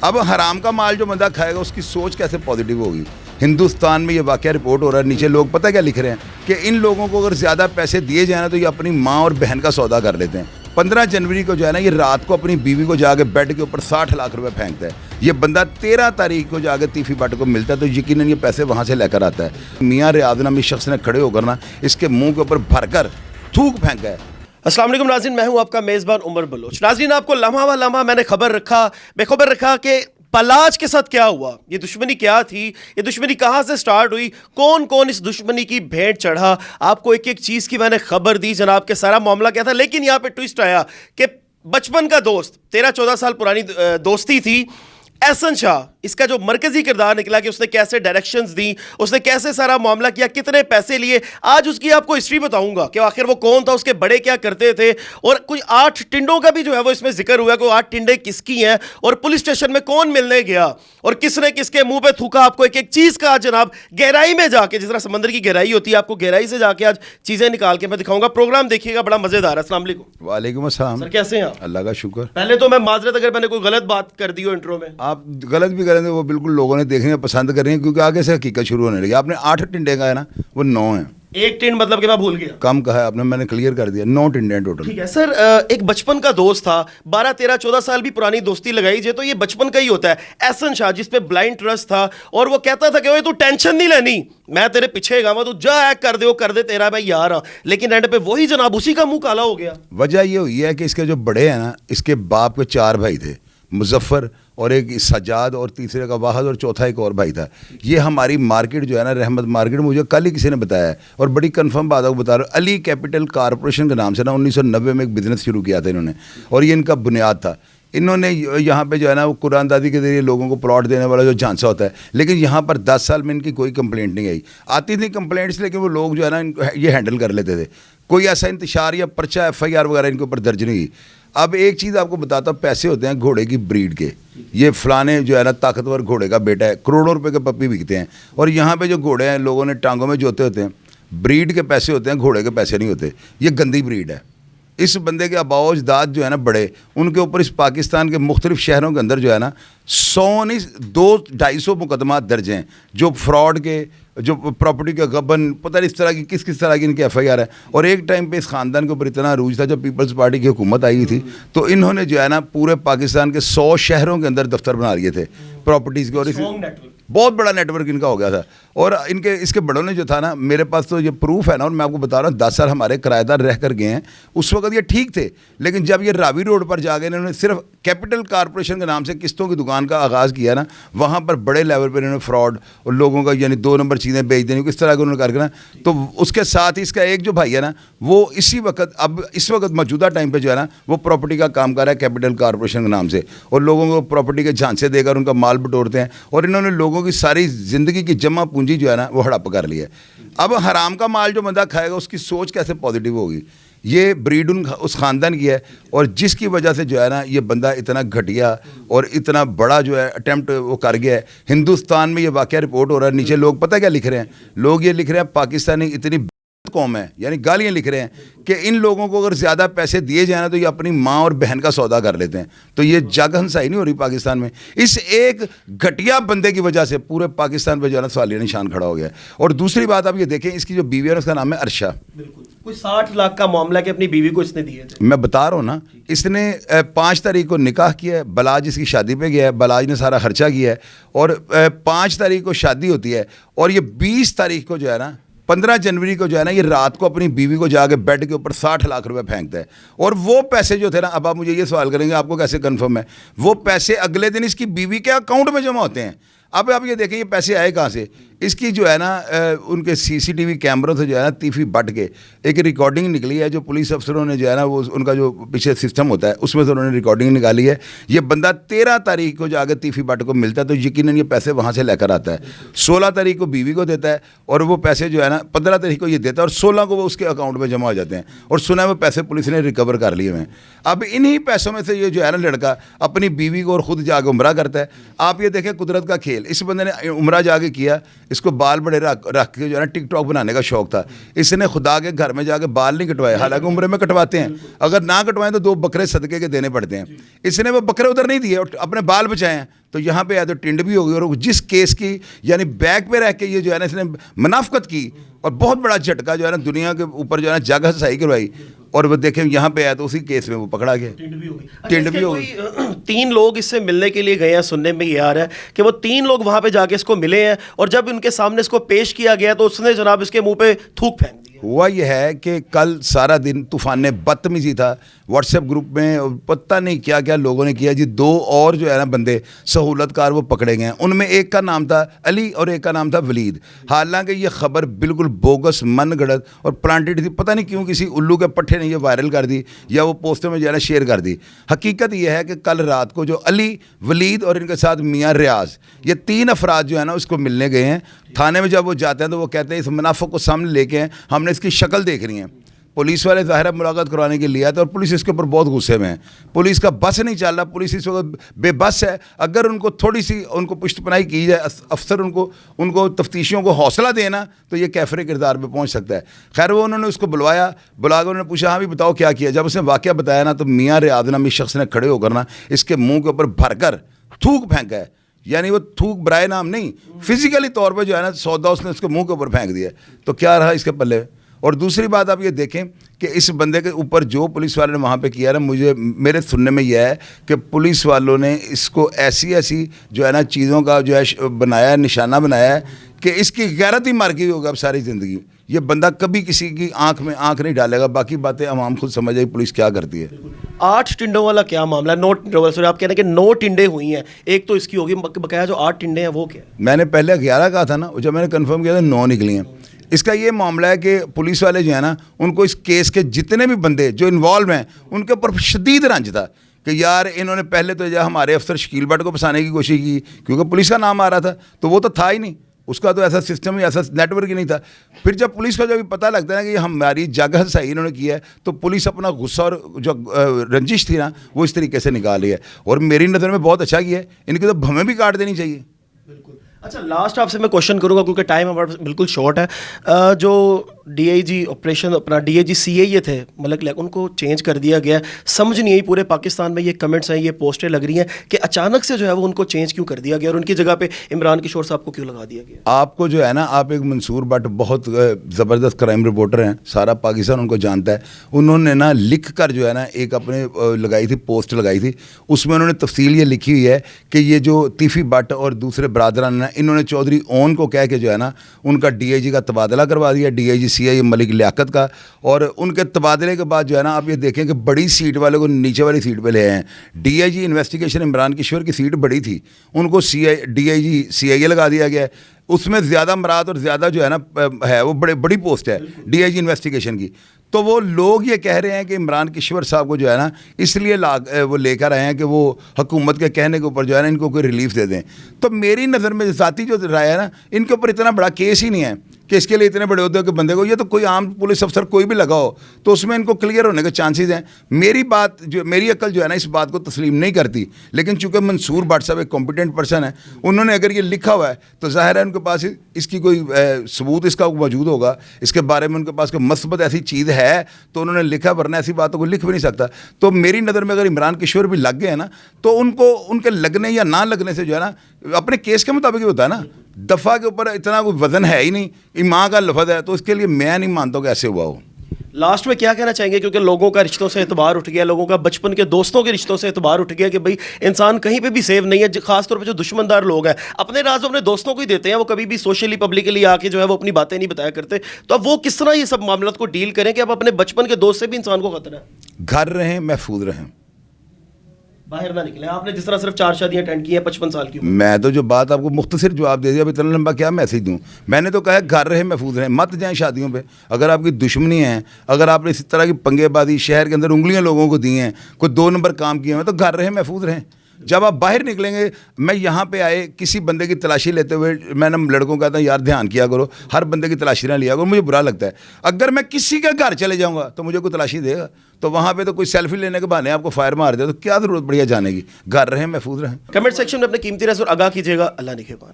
اب حرام کا مال جو بندہ کھائے گا اس کی سوچ کیسے پازیٹیو ہوگی. ہندوستان میں یہ واقعہ رپورٹ ہو رہا ہے, نیچے لوگ پتہ کیا لکھ رہے ہیں کہ ان لوگوں کو اگر زیادہ پیسے دیے جائیں نا تو یہ اپنی ماں اور بہن کا سودا کر لیتے ہیں. 15 جنوری کو جو ہے نا یہ رات کو اپنی بیوی کو جا کے بیڈ کے اوپر 60 لاکھ روپے پھینکتا ہے. یہ بندہ 13 تاریخ کو جا کے تیفی بٹ کو ملتا ہے تو یقیناً یہ پیسے وہاں سے لے کر آتا ہے. میاں ریاض نامی شخص نے کھڑے ہو کر نا اس کے منہ کے اوپر بھر کر تھوک پھینکا ہے. السلام علیکم ناظرین, میں ہوں آپ کا میزبان عمر بلوچ. ناظرین, آپ کو لمحہ و لمحہ میں نے بے خبر رکھا کہ پلاج کے ساتھ کیا ہوا, یہ دشمنی کیا تھی, یہ دشمنی کہاں سے سٹارٹ ہوئی, کون کون اس دشمنی کی بھینٹ چڑھا. آپ کو ایک ایک چیز کی میں نے خبر دی جناب کہ سارا معاملہ کیا تھا. لیکن یہاں پہ ٹویسٹ آیا کہ بچپن کا دوست, 13-14 سال پرانی دوستی تھی, احسن شاہ, اس کا جو مرکزی کردار نکلا کہ اس نے کیسے ڈائریکشنز دی, اس نے کیسے سارا معاملہ کیا, کتنے پیسے لیے. آج اس کی آپ کو ہسٹری بتاؤں گا کہ آخر وہ کون تھا, اس کے بڑے کیا کرتے تھے, اور کچھ 8 ٹنڈوں کا بھی جو ہے وہ اس میں ذکر ہوا کہ 8 ٹنڈے کس کی ہیں, اور پولیس اسٹیشن میں کون ملنے گیا, اور کس نے کس کے منہ پہ تھوکا. آپ کو ایک ایک چیز کا جناب گہرائی میں جا کے, جس طرح سمندر کی گہرائی ہوتی ہے, آپ کو گہرائی سے جا کے آج چیزیں نکال کے میں دکھاؤں گا. پروگرام دیکھیے گا, بڑا مزیدار ہے. السلام علیکم. وعلیکم السلام. سر کیسے ہیں آپ؟ اللہ کا شکر. پہلے تو میں معذرت اگر میں نے کوئی غلط بات کر دی ہو انٹرو میں. آپ غلط بھی کریں گے, وہ بالکل لوگوں نے دیکھنے پسند کر رہے ہیں کیونکہ آگے سے حقیقت شروع ہونے لگی. آپ نے 8 ٹنڈے کا ہے نا, وہ 9 ہیں. ایک ٹنڈ مطلب کہ میں بھول گیا, کم کہا ہے آپ نے, میں نے کلیئر کر دیا. 9 ٹنڈے ہیں ٹوٹل. ٹھیک ہے سر. ایک بچپن کا دوست تھا, 12-13-14 سال بھی پرانی دوستی لگائی جائے تو یہ بچپن کا ہی ہوتا ہے. احسن شاہ, جس پہ بلائنڈ ٹرسٹ تھا, اور وہ کہتا تھا کہ تو ٹینشن نہیں لینی, میں تیرے پیچھے گا, تو جا ایک کر دے, وہ کر دے, تیرا میں یار ہوں. لیکن اینڈ پہ وہی جناب اسی کا منہ کالا ہو گیا. وجہ یہ ہوئی ہے کہ اس کے جو بڑے ہیں نا, اس کے باپ کے 4 بھائی تھے, مظفر اور ایک سجاد اور تیسرے کا واحد اور چوتھا ایک اور بھائی تھا. یہ ہماری مارکیٹ جو ہے نا, رحمت مارکیٹ, مجھے کل ہی کسی نے بتایا ہے اور بڑی کنفرم بات آپ کو بتا رہا ہوں. علی کیپٹل کارپوریشن کے نام سے نا 1990 میں ایک بزنس شروع کیا تھا انہوں نے, اور یہ ان کا بنیاد تھا. انہوں نے یہاں پہ جو ہے نا وہ قرآن دادی کے ذریعے لوگوں کو پلاٹ دینے والا جو جھانسا ہوتا ہے, لیکن یہاں پر 10 سال میں ان کی کوئی کمپلینٹ نہیں آئی. آتی تھی کمپلینٹس, لیکن وہ لوگ جو ہے نا یہ ہینڈل کر لیتے تھے. کوئی ایسا انتشار یا پرچہ FIR وغیرہ ان کے اوپر درج نہیں ہوئی. اب ایک چیز آپ کو بتاتا ہوں, پیسے ہوتے ہیں گھوڑے کی بریڈ کے. یہ فلانے جو ہے نا طاقتور گھوڑے کا بیٹا ہے, کروڑوں روپے کے پپی بکتے ہیں. اور یہاں پہ جو گھوڑے ہیں لوگوں نے ٹانگوں میں جوتے ہوتے ہیں, بریڈ کے پیسے ہوتے ہیں, گھوڑے کے پیسے نہیں ہوتے. یہ گندی بریڈ ہے. اس بندے کے آباء و اجداد جو ہے نا بڑے, ان کے اوپر اس پاکستان کے مختلف شہروں کے اندر جو ہے نا 200-250 مقدمات درج ہیں, جو فراڈ کے, جو پراپرٹی کا غبن, پتہ نہیں اس طرح کی کس طرح کی ان کے FIR ہے. اور ایک ٹائم پہ اس خاندان کے اوپر اتنا عروج تھا, جب پیپلز پارٹی کی حکومت آئی تھی تو انہوں نے جو ہے نا پورے پاکستان کے 100 شہروں کے اندر دفتر بنا لیے تھے پراپرٹیز کے, اور بہت بڑا نیٹ ورک ان کا ہو گیا تھا. اور اس کے بڑوں نے جو تھا نا, میرے پاس تو یہ پروف ہے نا, اور میں آپ کو بتا رہا ہوں 10 سال ہمارے کرایہ دار رہ کر گئے ہیں. اس وقت یہ ٹھیک تھے, لیکن جب یہ راوی روڈ پر جا گئے, انہوں نے صرف کیپٹل کارپوریشن کے نام سے قسطوں کی دکان کا آغاز کیا نا, وہاں پر بڑے لیول پہ انہوں نے فراڈ اور لوگوں کا یعنی 2 نمبر چیزیں بیچ دینی, کس طرح کے انہوں نے کر کے نا. تو اس کے ساتھ ہی اس کا ایک جو بھائی ہے نا, وہ اسی وقت, اب اس وقت موجودہ ٹائم پہ جو ہے نا, وہ پراپرٹی کا کام کر رہا ہے کیپٹل کارپوریشن کے نام سے, اور لوگوں کو پراپرٹی کے جھانسے دے کر ان کا مال بٹورتے ہیں. اور انہوں نے لوگوں کی ساری زندگی کی جمع پونجی جو ہے نا وہ ہڑپ کر لی ہے. اب حرام کا مال جو بندہ کھائے گا اس کی سوچ کیسے پازیٹیو ہوگی. یہ بریڈ اس خاندان کی ہے, اور جس کی وجہ سے جو ہے نا یہ بندہ اتنا گھٹیا اور اتنا بڑا جو ہے اٹیمپٹ وہ کر گیا ہے. ہندوستان میں یہ واقعہ رپورٹ ہو رہا ہے, نیچے لوگ پتہ کیا لکھ رہے ہیں, لوگ یہ لکھ رہے ہیں پاکستانی اتنی قوم ہے, یعنی گالیاں لکھ رہے ہیں کہ ان لوگوں کو اگر زیادہ پیسے دیے جائیں تو یہ اپنی ماں اور بہن کا سودا کر لیتے ہیں. تو یہ جگ ہنسائی نہیں ہو رہی پاکستان میں. اس ایک گھٹیا بندے کی وجہ سے پورے پاکستان پہ جو ہے نا سوالیہ نشان کھڑا ہو گیا ہے. اور دوسری بات آپ یہ دیکھیں, اس کی جو بیوی ہے اس کا نام ہے عرشا. بالکل, کوئی 60 لاکھ کا معاملہ کہ اپنی بیوی کو اس نے دیے تھے. میں بتا رہا ہوں نا, اس نے 5 تاریخ کو نکاح کیا ہے, بلاج اس کی شادی پہ گیا ہے, بلاج نے سارا خرچہ کیا ہے, اور 5 تاریخ کو شادی ہوتی ہے, اور یہ 20 تاریخ کو جو ہے نا 15 جنوری کو جو ہے نا یہ رات کو اپنی بیوی کو جا کے بیڈ کے اوپر 60 لاکھ روپے پھینکتا ہے. اور وہ پیسے جو تھے نا, اب آپ مجھے یہ سوال کریں گے آپ کو کیسے کنفرم ہے, وہ پیسے اگلے دن اس کی بیوی کے اکاؤنٹ میں جمع ہوتے ہیں. اب آپ یہ دیکھیں یہ پیسے آئے کہاں سے. اس کی جو ہے نا ان کے CCTV کیمروں سے جو ہے نا تیفی بٹ کے ایک ریکارڈنگ نکلی ہے, جو پولیس افسروں نے جو ہے نا وہ ان کا جو پیچھے سسٹم ہوتا ہے اس میں سے انہوں نے ریکارڈنگ نکالی ہے. یہ بندہ 13 تاریخ کو جا کے تیفی بٹ کو ملتا ہے تو یقیناً یہ پیسے وہاں سے لے کر آتا ہے. 16 تاریخ کو بیوی کو دیتا ہے, اور وہ پیسے جو ہے نا 15 تاریخ کو یہ دیتا ہے, اور 16 کو وہ اس کے اکاؤنٹ میں جمع ہو جاتے ہیں. اور سنا ہے وہ پیسے پولیس نے ریکور کر لیے ہیں. اب انہی پیسوں میں سے یہ جو ہے نا لڑکا اپنی بیوی کو اور خود جا کے عمرہ کرتا ہے. آپ یہ دیکھیں قدرت کا کھیل, اس بندے نے عمرہ جا کے کیا, اس کو بال بڑے رکھ کے جو ہے نا ٹک ٹاک بنانے کا شوق تھا. اس نے خدا کے گھر میں جا کے بال نہیں کٹوائے, حالانکہ عمرے میں کٹواتے ہیں, اگر نہ کٹوائیں تو 2 بکرے صدقے کے دینے پڑتے ہیں. اس نے وہ بکرے ادھر نہیں دیے, اپنے بال بچائے ہیں, تو یہاں پہ یا تو ٹنڈ بھی ہوگی, اور جس کیس کی یعنی بیک پہ رہ کے یہ جو ہے نا اس نے منافقت کی اور بہت بڑا جھٹکا جو ہے نا دنیا کے اوپر جو ہے نا جگ ہنسائی کروائی, اور وہ دیکھیں یہاں پہ آیا تو اسی کیس میں وہ پکڑا گیا, ٹنڈ بھی ہوگی. 3 لوگ اس سے ملنے کے لیے گئے ہیں, سننے میں یہ آ رہا ہے کہ وہ 3 لوگ وہاں پہ جا کے اس کو ملے ہیں, اور جب ان کے سامنے اس کو پیش کیا گیا تو اس نے جناب اس کے منہ پہ تھوک پھینک دی. ہوا یہ ہے کہ کل سارا دن طوفان بدتمیزی تھا واٹس ایپ گروپ میں, پتہ نہیں کیا کیا لوگوں نے کیا جی. 2 اور جو ہے نا بندے سہولت کار وہ پکڑے گئے ہیں, ان میں ایک کا نام تھا علی اور ایک کا نام تھا ولید. حالانکہ یہ خبر بالکل بوگس, من گڑت اور پلانٹڈ تھی, پتہ نہیں کیوں کسی الو کے پٹھے نے یہ وائرل کر دی یا وہ پوسٹر میں جو ہے نا شیئر کر دی. حقیقت یہ ہے کہ کل رات کو جو علی, ولید اور ان کے ساتھ میاں ریاض, یہ 3 افراد جو ہے نا اس کو ملنے گئے ہیں. تھانے میں جب وہ جاتے ہیں تو وہ کہتے ہیں اس منافق کو سامنے لے کے ہیں, ہم نے اس کی شکل دیکھنی ہے. پولیس والے ظاہرہ ملاقات کروانے کے لیے آتے اور پولیس اس کے اوپر بہت غصے میں ہے. پولیس کا بس نہیں چل رہا, پولیس اس وقت بے بس ہے. اگر ان کو تھوڑی سی ان کو پشت پناہی کی جائے, افسر ان کو تفتیشیوں کو حوصلہ دینا, تو یہ کیفر کردار پہ پہنچ سکتا ہے. خیر وہ انہوں نے اس کو بلا کے انہوں نے پوچھا ہاں بھی بتاؤ کیا کیا. جب اس نے واقعہ بتایا نا تو میاں ریاض نامی شخص نے کھڑے ہو کر نا اس کے منہ کے اوپر بھر کر تھوک پھینکا ہے. یعنی وہ تھوک برائے نام نہیں, فزیکلی طور پہ جو ہے نا سودا اس نے اس کے منہ کے اوپر پھینک دیا. تو کیا رہا اس کے پلے. اور دوسری بات آپ یہ دیکھیں کہ اس بندے کے اوپر جو پولیس والوں نے وہاں پہ کیا نا, میرے سننے میں یہ ہے کہ پولیس والوں نے اس کو ایسی جو ہے نا چیزوں کا جو ہے بنایا ہے, نشانہ بنایا ہے کہ اس کی غیرت ہی مر گئی ہوگا اب ساری زندگی. یہ بندہ کبھی کسی کی آنکھ میں آنکھ نہیں ڈالے گا. باقی باتیں عوام خود سمجھ آئی پولیس کیا کرتی ہے. 8 ٹنڈوں والا کیا معاملہ ہے؟ 9 ٹنڈوں والا, آپ کہہ رہے ہیں کہ 9 ٹنڈیں ہوئی ہیں, ایک تو اس کی ہوگی, بقایا جو 8 ٹنڈے ہیں وہ کیا ہے؟ میں نے پہلے 11 کہا تھا نا, جب میں نے کنفرم کیا تھا 9 نکلی ہیں. اس کا یہ معاملہ ہے کہ پولیس والے جو ہیں نا ان کو اس کیس کے جتنے بھی بندے جو انوالو ہیں ان کے اوپر شدید رنج تھا کہ یار انہوں نے پہلے تو ہمارے افسر شکیل بٹ کو پھنسانے کی کوشش کی کیونکہ پولیس کا نام آ رہا تھا, تو وہ تو تھا ہی نہیں, اس کا تو ایسا سسٹم ہی ایسا نیٹ ورک ہی نہیں تھا. پھر جب پولیس کو جب پتہ لگتا ہے نا کہ ہماری جگہ ہنسائی انہوں نے کیا ہے, تو پولیس اپنا غصہ اور جو رنجش تھی نا وہ اس طریقے سے نکال رہی ہے. اور میری نظر میں بہت اچھا کیا ہے, ان کی تو بھمیں بھی کاٹ دینی چاہیے. بالکل. اچھا لاسٹ آپ سے میں کوشچن کروں گا کیونکہ ٹائم ہمارا بالکل شارٹ ہے. جو ڈی آئی جی آپریشن اپنا ڈی آئی جی سی اے یہ تھے ملک لیک, ان کو چینج کر دیا گیا. سمجھ نہیں آئی پورے پاکستان میں یہ کمنٹس ہیں, یہ پوسٹیں لگ رہی ہیں کہ اچانک سے جو ہے وہ ان کو چینج کیوں کر دیا گیا اور ان کی جگہ پہ عمران کشور صاحب کو کیوں لگا دیا گیا؟ آپ کو جو ہے نا, آپ ایک منصور بٹ بہت زبردست کرائم رپورٹر ہیں, سارا پاکستان ان کو جانتا ہے. انہوں نے نا لکھ کر جو ہے نا ایک اپنے لگائی تھی, پوسٹ لگائی تھی, اس میں انہوں نے تفصیل یہ لکھی ہوئی ہے کہ یہ جو تیفی بٹ اور دوسرے برادران ہیں انہوں نے چودھری اون کو کہہ کے جو ہے نا ان کا ڈی آئی جی کا تبادلہ کروا دیا, ڈی آئی جی سی آئی ملک لیاقت کا. اور ان کے تبادلے کے بعد جو ہے نا آپ یہ دیکھیں کہ بڑی سیٹ والے کو نیچے والی سیٹ پہ لے آئے ہیں. D I G investigation Imran Kishore کی سیٹ بڑی تھی, ان کو ڈی آئی جی سی آئی اے لگا دیا گیا ہے. اس میں زیادہ مراد اور زیادہ جو ہے نا ہے وہ بڑی پوسٹ ہے ڈی آئی جی انویسٹیگیشن کی. تو وہ لوگ یہ کہہ رہے ہیں کہ عمران کشور صاحب کو جو ہے نا اس لیے وہ لے کر آئے ہیں کہ وہ حکومت کے کہنے کے اوپر جو ہے نا ان کو کوئی ریلیف دے دیں. تو میری نظر میں ذاتی جو رائے ہے نا, ان کے اوپر اتنا بڑا کیس ہی نہیں ہے کہ اس کے لیے اتنے بڑے عہدے کے بندے کو, یہ تو کوئی عام پولیس افسر کوئی بھی لگا ہو تو اس میں ان کو کلیئر ہونے کے چانسز ہیں. میری عقل جو ہے نا اس بات کو تسلیم نہیں کرتی, لیکن چونکہ منصور بٹ صاحب ایک کمپیٹنٹ پرسن ہے, انہوں نے اگر یہ لکھا ہوا ہے تو ظاہر ہے ان کے پاس اس کی کوئی ثبوت اس کا موجود ہوگا, اس کے بارے میں ان کے پاس کوئی مثبت ایسی چیز ہے تو انہوں نے لکھا, ورنہ ایسی باتوں کو لکھ بھی نہیں سکتا. تو میری نظر میں اگر عمران کشور بھی لگ گئے ہیں نا تو ان کو ان کے لگنے یا نہ لگنے سے جو ہے نا اپنے کیس کے مطابق ہی ہوتا ہے نا. دفعہ کے اوپر اتنا کوئی وزن ہے ہی نہیں, ایمان کا لفظ ہے, تو اس کے لیے میں نہیں مانتا کہ ایسے ہوا ہو. لاسٹ میں کیا کہنا چاہیں گے, کیونکہ لوگوں کا رشتوں سے اعتبار اٹھ گیا, لوگوں کا بچپن کے دوستوں کے رشتوں سے اعتبار اٹھ گیا کہ بھائی انسان کہیں پہ بھی سیف نہیں ہے, خاص طور پہ جو دشمن دار لوگ ہیں اپنے راز اپنے دوستوں کو ہی دیتے ہیں, وہ کبھی بھی سوشلی پبلکلی آ کے جو ہے وہ اپنی باتیں نہیں بتایا کرتے. تو اب وہ کس طرح یہ سب معاملات کو ڈیل کریں کہ اب اپنے بچپن کے دوست سے بھی انسان کو خطرہ ہے. گھر رہیں, محفوظ رہیں, باہر نہ نکلیں. آپ نے جس طرح صرف 4 شادیاں اٹینڈ کی ہیں 55 سال کی, میں تو جو بات آپ کو مختصر جواب دے دیا, اب اتنا لمبا کیا میسج دوں. میں نے تو کہا گھر رہیں, محفوظ رہیں, مت جائیں شادیوں پہ. اگر آپ کی دشمنی ہے, اگر آپ نے اس طرح کی پنگے بازی شہر کے اندر انگلیاں لوگوں کو دی ہیں, کوئی 2 نمبر کام کیے ہیں, تو گھر رہیں, محفوظ رہیں. جب آپ باہر نکلیں گے, میں یہاں پہ آئے کسی بندے کی تلاشی لیتے ہوئے میں نے لڑکوں کہتا ہوں یار دھیان کیا کرو, ہر بندے کی تلاشی نہ لیا کرو, مجھے برا لگتا ہے. اگر میں کسی کے گھر چلے جاؤں گا تو مجھے کوئی تلاشی دے گا, تو وہاں پہ تو کوئی سیلفی لینے کے بہانے آپ کو فائر مار دے, تو کیا ضرورت پڑی ہے جانے کی. گھر رہیں, محفوظ رہیں. کمنٹ سیکشن میں اپنے قیمتی رائے اور آگاہ کیجیے گا. اللہ نگہبان.